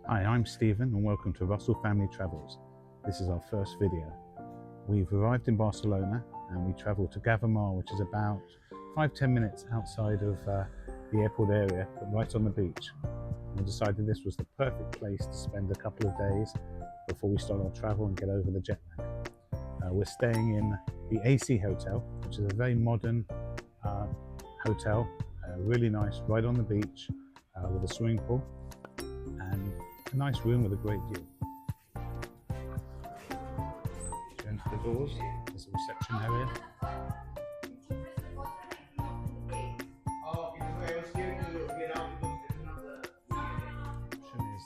Hi, I'm Stephen and welcome to Russell Family Travels. This is our first video. We've arrived in Barcelona and we travelled to Gava Mar, which is about 5-10 minutes outside of the airport area, but right on the beach. We decided this was the perfect place to spend a couple of days before we start our travel and get over the jet lag. We're staying in the AC Hotel, which is a very modern hotel, really nice, right on the beach with a swimming pool and a nice room with a great view. Go into the doors, there's a reception area. Is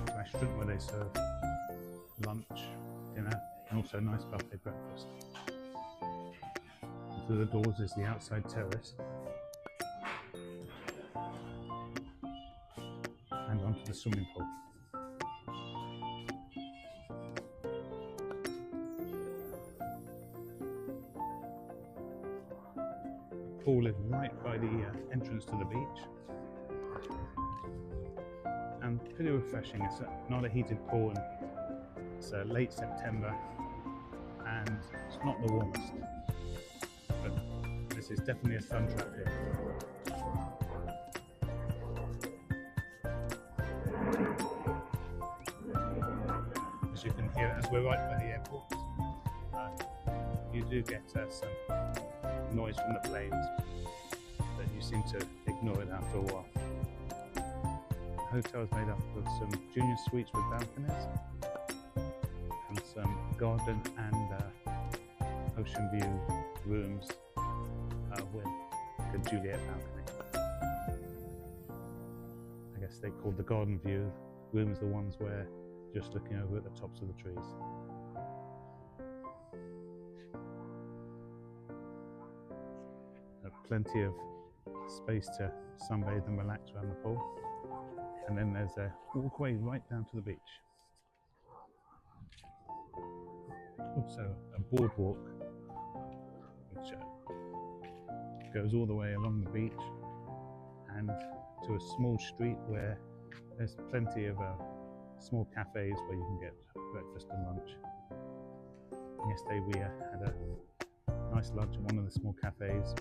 the restaurant where they serve lunch, dinner, and also a nice buffet breakfast. Through the doors is the outside terrace, and onto the swimming pool. The pool is right by the entrance to the beach, and pretty refreshing. It's not a heated pool, and it's late September, and it's not the warmest, but this is definitely a fun trip here. As you can hear, as we're right by the airport, you do get some noise from the planes, but you seem to ignore it after a while. The hotel is made up of some junior suites with balconies and some garden and ocean view rooms with a Juliet balcony. I guess they called the garden view rooms the ones where just looking over at the tops of the trees. Plenty of space to sunbathe and relax around the pool, and then there's a walkway right down to the beach. Also a boardwalk which goes all the way along the beach and to a small street where there's plenty of small cafes where you can get breakfast and lunch. Yesterday we had a nice lunch at one of the small cafes,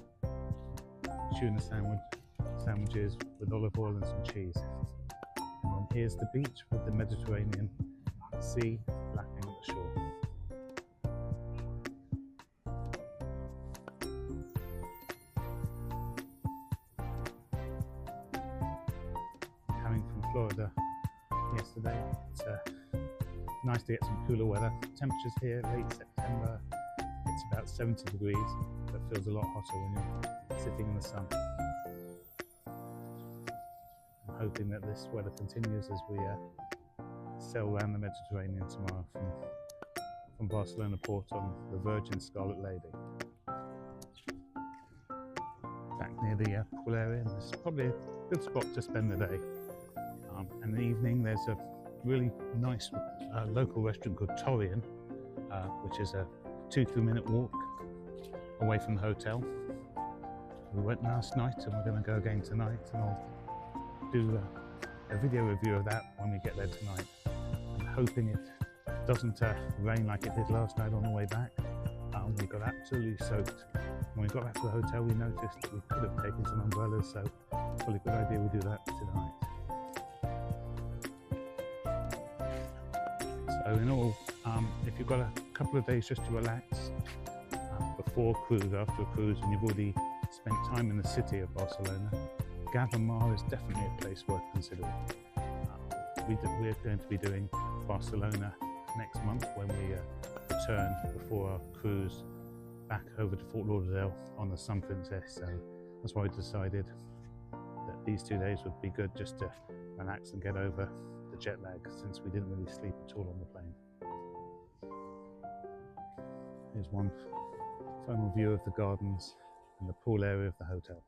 tuna sandwiches with olive oil and some cheese. And then here's the beach with the Mediterranean Sea lapping at the shore. Coming from Florida yesterday, it's nice to get some cooler weather. Temperatures here late September, it's about 70 degrees, but feels a lot hotter when you're sitting in the sun. I'm hoping that this weather continues as we sail around the Mediterranean tomorrow from Barcelona port on the Virgin Scarlet Lady. Back near the pool area, and this is probably a good spot to spend the day. In the evening there's a really nice local restaurant called Torian, which is a 2-3 minute walk away from the hotel. We went last night and we're going to go again tonight, and I'll do a video review of that when we get there tonight. I'm hoping it doesn't rain like it did last night on the way back. We got absolutely soaked. When we got back to the hotel we noticed that we could have taken some umbrellas, so probably a good idea we do that tonight. So in all, if you've got a couple of days just to relax before a cruise, after a cruise, and you've already spent time in the city of Barcelona, Gava Mar is definitely a place worth considering. We're going to be doing Barcelona next month when we return before our cruise back over to Fort Lauderdale on the Sun Princess. So that's why we decided that these 2 days would be good just to relax and get over the jet lag, since we didn't really sleep at all on the plane. Here's one final view of the gardens and the pool area of the hotel.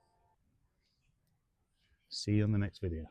See you on the next video.